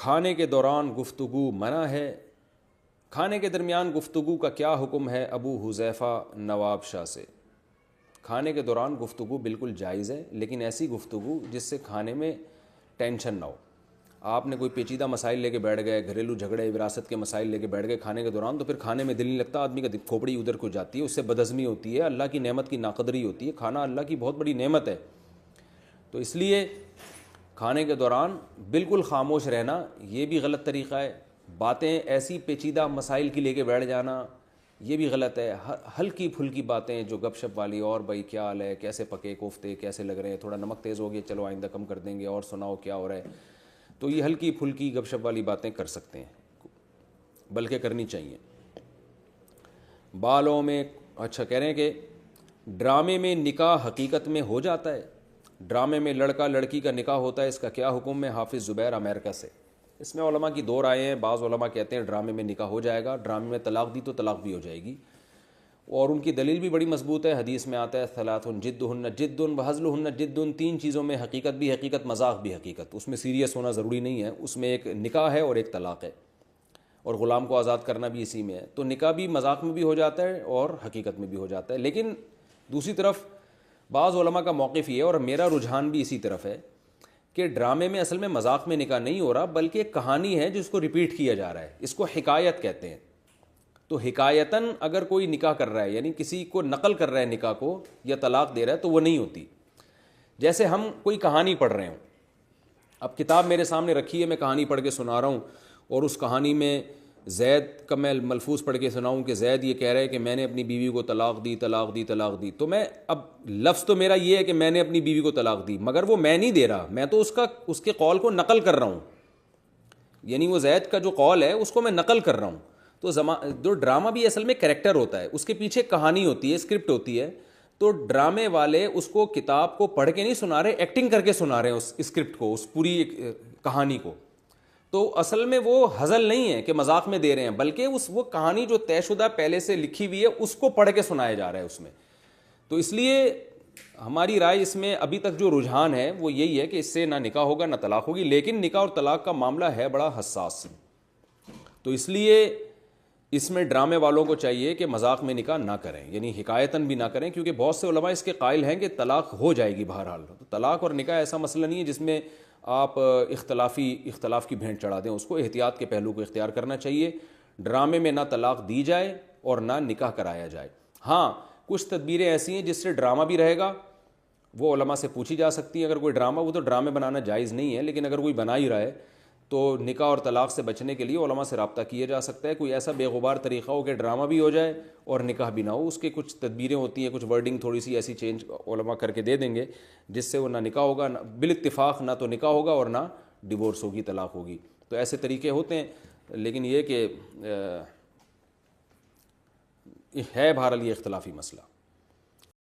کھانے کے دوران گفتگو منع ہے. کھانے کے درمیان گفتگو کا کیا حکم ہے؟ ابو حذیفہ نواب شاہ سے. کھانے کے دوران گفتگو بالکل جائز ہے، لیکن ایسی گفتگو جس سے کھانے میں ٹینشن نہ ہو. آپ نے کوئی پیچیدہ مسائل لے کے بیٹھ گئے، گھریلو جھگڑے وراثت کے مسائل لے کے بیٹھ گئے کھانے کے دوران، تو پھر کھانے میں دل نہیں لگتا، آدمی کا کھوپڑی ادھر کو جاتی ہے، اس سے بدہضمی ہوتی ہے، اللہ کی نعمت کی ناقدری ہوتی ہے. کھانا اللہ کی بہت بڑی نعمت ہے. تو اس لیے کھانے کے دوران بالکل خاموش رہنا یہ بھی غلط طریقہ ہے. باتیں ایسی پیچیدہ مسائل کی لے کے بیٹھ جانا یہ بھی غلط ہے. ہلکی پھلکی باتیں جو گپ شپ والی، اور بھائی کیا حال ہے، کیسے پکے کوفتے، کیسے لگ رہے ہیں، تھوڑا نمک تیز ہو گیا، چلو آئندہ کم کر دیں گے، اور سناؤ کیا ہو رہا ہے. تو یہ ہلکی پھلکی گپ شپ والی باتیں کر سکتے ہیں، بلکہ کرنی چاہیے. بالوں میں اچھا کہہ رہے ہیں کہ ڈرامے میں نکاح حقیقت میں ہو جاتا ہے. ڈرامے میں لڑکا لڑکی کا نکاح ہوتا ہے، اس کا کیا حکم ہے؟ حافظ زبیر امریکہ سے. اس میں علماء کی دو رائے ہیں. بعض علماء کہتے ہیں ڈرامے میں نکاح ہو جائے گا، ڈرامے میں طلاق دی تو طلاق بھی ہو جائے گی، اور ان کی دلیل بھی بڑی مضبوط ہے. حدیث میں آتا ہے ثلاث جدہن جد وہزلہن جد. تین چیزوں میں حقیقت بھی حقیقت، مذاق بھی حقیقت. اس میں سیریس ہونا ضروری نہیں ہے. اس میں ایک نکاح ہے اور ایک طلاق ہے، اور غلام کو آزاد کرنا بھی اسی میں ہے. تو نکاح بھی مذاق میں بھی ہو جاتا ہے اور حقیقت میں بھی ہو جاتا ہے. لیکن دوسری طرف بعض علماء کا موقف یہ ہے، اور میرا رجحان بھی اسی طرف ہے، کہ ڈرامے میں اصل میں مذاق میں نکاح نہیں ہو رہا، بلکہ ایک کہانی ہے جس کو ریپیٹ کیا جا رہا ہے. اس کو حکایت کہتے ہیں. تو حکایتاً اگر کوئی نکاح کر رہا ہے، یعنی کسی کو نقل کر رہا ہے نکاح کو، یا طلاق دے رہا ہے، تو وہ نہیں ہوتی. جیسے ہم کوئی کہانی پڑھ رہے ہوں، اب کتاب میرے سامنے رکھی ہے، میں کہانی پڑھ کے سنا رہا ہوں، اور اس کہانی میں زید کا میں ملفوظ پڑھ کے سناؤں کہ زید یہ کہہ رہا ہے کہ میں نے اپنی بیوی کو طلاق دی طلاق دی طلاق دی. تو میں اب لفظ تو میرا یہ ہے کہ میں نے اپنی بیوی کو طلاق دی، مگر وہ میں نہیں دے رہا، میں تو اس کے قول کو نقل کر رہا ہوں. یعنی وہ زید کا جو قول ہے اس کو میں نقل کر رہا ہوں. تو جو ڈرامہ بھی اصل میں کریکٹر ہوتا ہے، اس کے پیچھے کہانی ہوتی ہے، اسکرپٹ ہوتی ہے. تو ڈرامے والے اس کو کتاب کو پڑھ کے نہیں سنا رہے، ایکٹنگ کر کے سنا رہے ہیں اس اسکرپٹ کو، اس پوری کہانی کو. تو اصل میں وہ ہزل نہیں ہے کہ مذاق میں دے رہے ہیں، بلکہ وہ کہانی جو طے شدہ پہلے سے لکھی ہوئی ہے اس کو پڑھ کے سنایا جا رہا ہے اس میں. تو اس لیے ہماری رائے اس میں ابھی تک جو رجحان ہے وہ یہی ہے کہ اس سے نہ نکاح ہوگا نہ طلاق ہوگی. لیکن نکاح اور طلاق کا معاملہ ہے بڑا حساس، تو اس لیے اس میں ڈرامے والوں کو چاہیے کہ مذاق میں نکاح نہ کریں، یعنی حکایتاً بھی نہ کریں، کیونکہ بہت سے علماء اس کے قائل ہیں کہ طلاق ہو جائے گی بہرحال. تو طلاق اور نکاح ایسا مسئلہ نہیں ہے جس میں آپ اختلاف کی بھینٹ چڑھا دیں. اس کو احتیاط کے پہلو کو اختیار کرنا چاہیے. ڈرامے میں نہ طلاق دی جائے اور نہ نکاح کرایا جائے. ہاں کچھ تدبیریں ایسی ہیں جس سے ڈرامہ بھی رہے گا، وہ علماء سے پوچھی جا سکتی ہیں. اگر کوئی ڈرامہ، وہ تو ڈرامے بنانا جائز نہیں ہے، لیکن اگر کوئی بنا ہی رہا ہے تو نکاح اور طلاق سے بچنے کے لیے علماء سے رابطہ کیا جا سکتا ہے. کوئی ایسا بے غبار طریقہ ہو کہ ڈرامہ بھی ہو جائے اور نکاح بھی نہ ہو. اس کے کچھ تدبیریں ہوتی ہیں، کچھ ورڈنگ تھوڑی سی ایسی چینج علماء کر کے دے دیں گے جس سے وہ نہ نکاح ہوگا، بالاتفاق نہ تو نکاح ہوگا اور نہ ڈیورس ہوگی، طلاق ہوگی. تو ایسے طریقے ہوتے ہیں. لیکن یہ کہ ہے بہرحال یہ اختلافی مسئلہ.